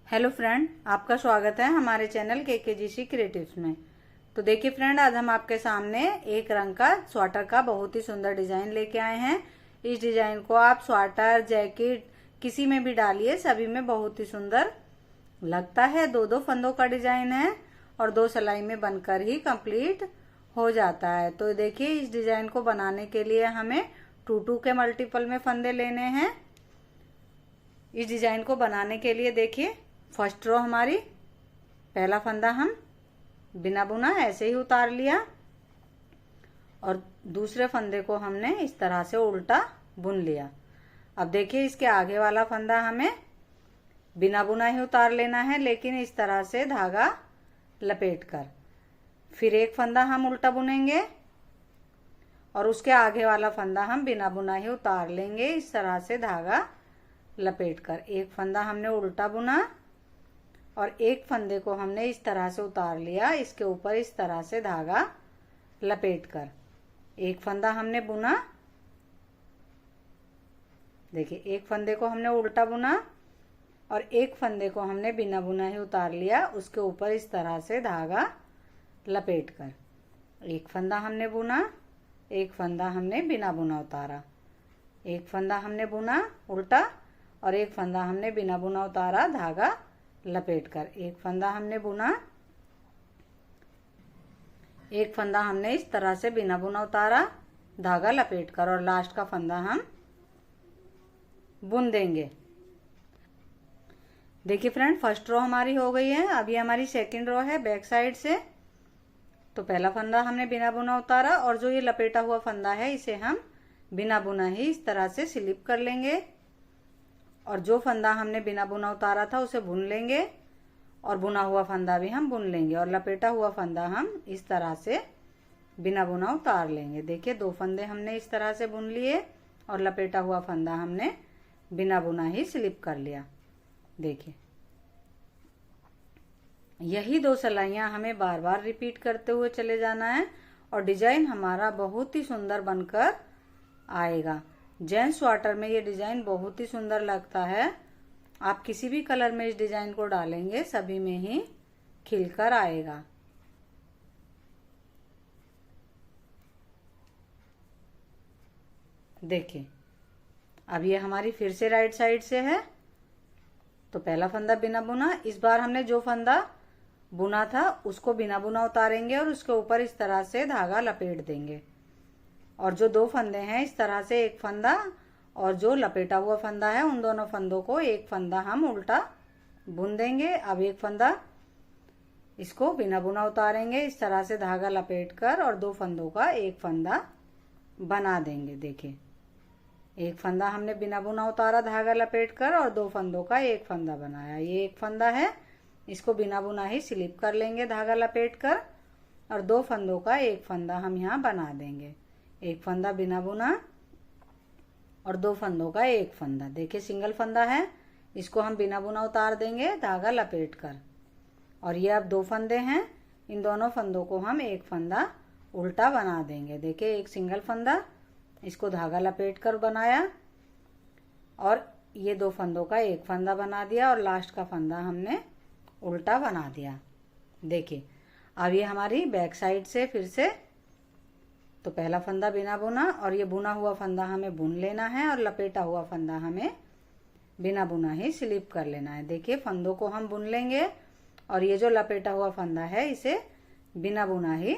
Hello friend, आपका स्वागत है हमारे चैनल KKGC क्रिएटिव्स में। तो देखिए फ्रेंड, आज हम आपके सामने एक रंग का स्वेटर का बहुत ही सुंदर डिजाइन लेके आए हैं। इस डिजाइन को आप स्वेटर, जैकेट किसी में भी डालिए, सभी में बहुत ही सुंदर लगता है। दो दो फंदों का डिजाइन है और 2 सिलाई में बनकर ही कंप्लीट हो जाता है। तो देखिए, इस डिजाइन को बनाने के लिए हमें 2 के मल्टीपल में फंदे लेने हैं। इस डिजाइन को बनाने के लिए देखिए, फर्स्ट रो हमारी पहला फंदा हम बिना बुना ऐसे ही उतार लिया और दूसरे फंदे को हमने इस तरह से उल्टा बुन लिया। अब देखिए, इसके आगे वाला फंदा हमें बिना बुना ही उतार लेना है, लेकिन इस तरह से धागा लपेट कर फिर एक फंदा हम उल्टा बुनेंगे और उसके आगे वाला फंदा हम बिना बुना ही उतार लेंगे। इस तरह से धागा लपेट कर एक फंदा हमने उल्टा बुना और एक फंदे को हमने इस तरह से उतार लिया। इसके ऊपर इस तरह से धागा लपेट कर एक फंदा हमने बुना। देखिए, एक फंदे को हमने उल्टा बुना और एक फंदे को हमने बिना बुना ही उतार लिया। उसके ऊपर इस तरह से धागा लपेट कर एक फंदा हमने बुना, एक फंदा हमने बिना बुना उतारा, एक फंदा हमने बुना उल्टा और एक फंदा हमने बिना बुना उतारा, धागा लपेट कर एक फंदा हमने बुना, एक फंदा हमने इस तरह से बिना बुना उतारा, धागा लपेट कर और लास्ट का फंदा हम बुन देंगे। देखिए फ्रेंड, फर्स्ट रो हमारी हो गई है। अब ये हमारी सेकंड रो है बैक साइड से। तो पहला फंदा हमने बिना बुना उतारा और जो ये लपेटा हुआ फंदा है इसे हम बिना बुना ही इस तरह से स्लिप कर लेंगे और जो फंदा हमने बिना बुना उतारा था उसे बुन लेंगे और बुना हुआ फंदा भी हम बुन लेंगे और लपेटा हुआ फंदा हम इस तरह से बिना बुना उतार लेंगे। देखिए, 2 फंदे हमने इस तरह से बुन लिए और लपेटा हुआ फंदा हमने बिना बुना ही स्लिप कर लिया। देखिए, यही 2 सिलाइयां हमें बार बार रिपीट करते हुए चले जाना है और डिजाइन हमारा बहुत ही सुंदर बनकर आएगा। जेंट्स स्वेटर में ये डिजाइन बहुत ही सुंदर लगता है। आप किसी भी कलर में इस डिजाइन को डालेंगे, सभी में ही खिलकर आएगा। देखिए, अब ये हमारी फिर से राइट साइड से है। तो पहला फंदा बिना बुना, इस बार हमने जो फंदा बुना था उसको बिना बुना उतारेंगे और उसके ऊपर इस तरह से धागा लपेट देंगे और जो 2 फंदे हैं इस तरह से एक फंदा और जो लपेटा हुआ फंदा है उन दोनों फंदों को एक फंदा हम उल्टा बुन देंगे। अब एक फंदा इसको बिना बुना उतारेंगे, इस तरह से धागा लपेट कर और 2 फंदों का एक फंदा बना देंगे। देखिए, एक फंदा हमने बिना बुना उतारा धागा लपेट कर और 2 फंदों का एक फंदा बनाया। ये एक फंदा है, इसको बिना बुना ही स्लिप कर लेंगे धागा लपेट कर और 2 फंदों का एक फंदा हम यहाँ बना देंगे। एक फंदा बिना बुना और 2 फंदों का एक फंदा। देखिए, सिंगल फंदा है, इसको हम बिना बुना उतार देंगे धागा लपेट कर और ये अब 2 फंदे हैं, इन दोनों फंदों को हम एक फंदा उल्टा बना देंगे। देखिए, एक सिंगल फंदा, इसको धागा लपेट कर बनाया और ये 2 फंदों का एक फंदा बना दिया और लास्ट का फंदा हमने उल्टा बना दिया। देखिए, अब ये हमारी बैक साइड से फिर से। तो पहला फंदा बिना बुना और ये बुना हुआ फंदा हमें बुन लेना है और लपेटा हुआ फंदा हमें बिना बुना ही स्लिप कर लेना है। देखिए, फंदों को हम बुन लेंगे और ये जो लपेटा हुआ फंदा है इसे बिना बुना ही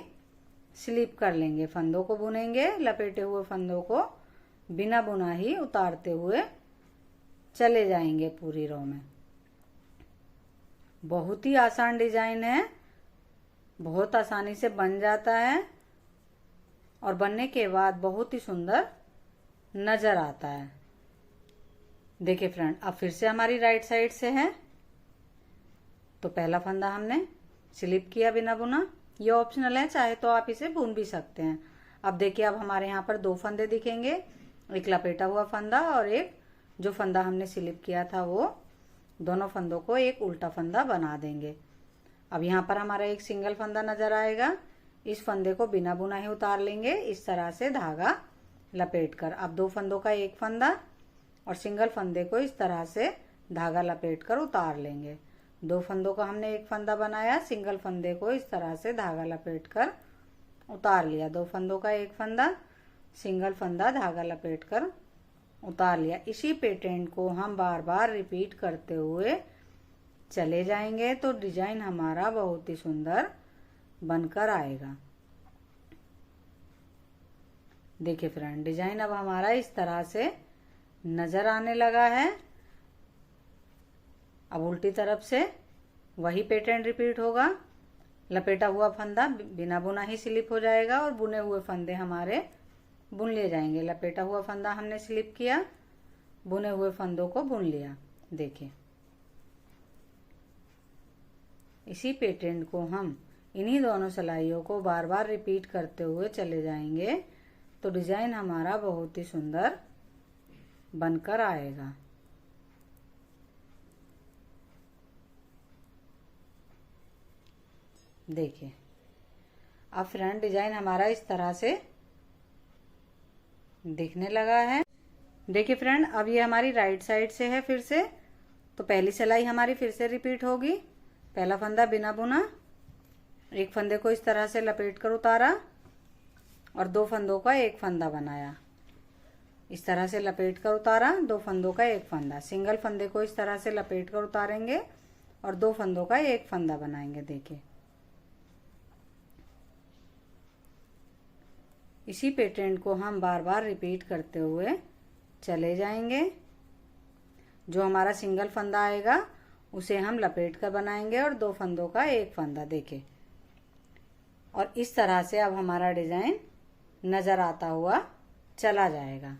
स्लिप कर लेंगे। फंदों को बुनेंगे, लपेटे हुए फंदों को बिना बुना ही उतारते हुए चले जाएंगे पूरी रो में। बहुत ही आसान डिजाइन है, बहुत आसानी से बन जाता है और बनने के बाद बहुत ही सुंदर नजर आता है। देखिए फ्रेंड, अब फिर से हमारी राइट साइड से है। तो पहला फंदा हमने स्लिप किया बिना बुना, ये ऑप्शनल है, चाहे तो आप इसे बुन भी सकते हैं। अब देखिए, अब हमारे यहाँ पर 2 फंदे दिखेंगे, एक लपेटा हुआ फंदा और एक जो फंदा हमने स्लिप किया था वो। दोनों फंदों को एक उल्टा फंदा बना देंगे। अब यहाँ पर हमारा एक सिंगल फंदा नजर आएगा, इस फंदे को बिना बुना ही उतार लेंगे, इस तरह से धागा लपेट कर। अब 2 फंदों का एक फंदा और सिंगल फंदे को इस तरह से धागा लपेट कर उतार लेंगे। 2 फंदों का हमने एक फंदा बनाया, सिंगल फंदे को इस तरह से धागा लपेट कर उतार लिया। 2 फंदों का एक फंदा, सिंगल फंदा धागा लपेट कर उतार लिया। इसी पैटर्न को हम बार बार रिपीट करते हुए चले जाएंगे तो डिजाइन हमारा बहुत ही सुंदर बनकर आएगा। देखिए फ्रेंड, डिजाइन अब हमारा इस तरह से नजर आने लगा है। अब उल्टी तरफ से वही पैटर्न रिपीट होगा। लपेटा हुआ फंदा बिना बुना ही स्लिप हो जाएगा और बुने हुए फंदे हमारे बुन लिए जाएंगे। लपेटा हुआ फंदा हमने स्लिप किया, बुने हुए फंदों को बुन लिया। देखिए इसी पैटर्न को हम इन्हीं दोनों सिलाइयों को बार बार रिपीट करते हुए चले जाएंगे तो डिजाइन हमारा बहुत ही सुंदर बनकर आएगा। देखिए अब फ्रंट डिजाइन हमारा इस तरह से दिखने लगा है। देखिए फ्रेंड, अब ये हमारी राइट साइड से है। फिर से तो पहली सिलाई हमारी फिर से रिपीट होगी। पहला फंदा बिना बुना, एक फंदे को इस तरह से लपेट कर उतारा और 2 फंदों का एक फंदा बनाया। इस तरह से लपेट कर उतारा, 2 फंदों का एक फंदा। सिंगल फंदे को इस तरह से लपेट कर उतारेंगे और 2 फंदों का एक फंदा बनाएंगे। देखिए इसी पैटर्न को हम बार बार रिपीट करते हुए चले जाएंगे। जो हमारा सिंगल फंदा आएगा उसे हम लपेट कर बनाएंगे और 2 फंदों का एक फंदा। देखिए और इस तरह से अब हमारा डिजाइन नजर आता हुआ चला जाएगा।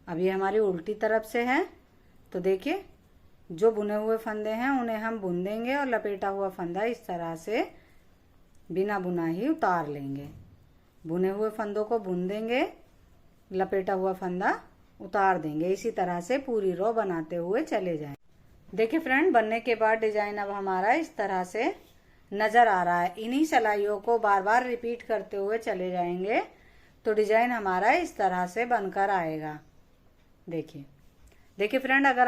अब ये हमारी उल्टी तरफ से है तो देखिए जो बुने हुए फंदे हैं उन्हें हम बुन देंगे और लपेटा हुआ फंदा इस तरह से बिना बुना ही उतार लेंगे। बुने हुए फंदों को बुन देंगे, लपेटा हुआ फंदा उतार देंगे। इसी तरह से पूरी रो बनाते हुए चले जाएं। देखिए फ्रेंड, बनने के बाद डिजाइन अब हमारा इस तरह से नजर आ रहा है। इन्हीं सिलाइयों को बार बार रिपीट करते हुए चले जाएंगे तो डिजाइन हमारा इस तरह से बनकर आएगा। देखिए फ्रेंड, अगर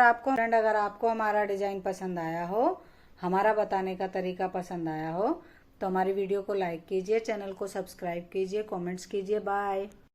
आपको हमारा डिजाइन पसंद आया हो, हमारा बताने का तरीका पसंद आया हो तो हमारी वीडियो को लाइक कीजिए, चैनल को सब्सक्राइब कीजिए, कमेंट्स कीजिए। बाय।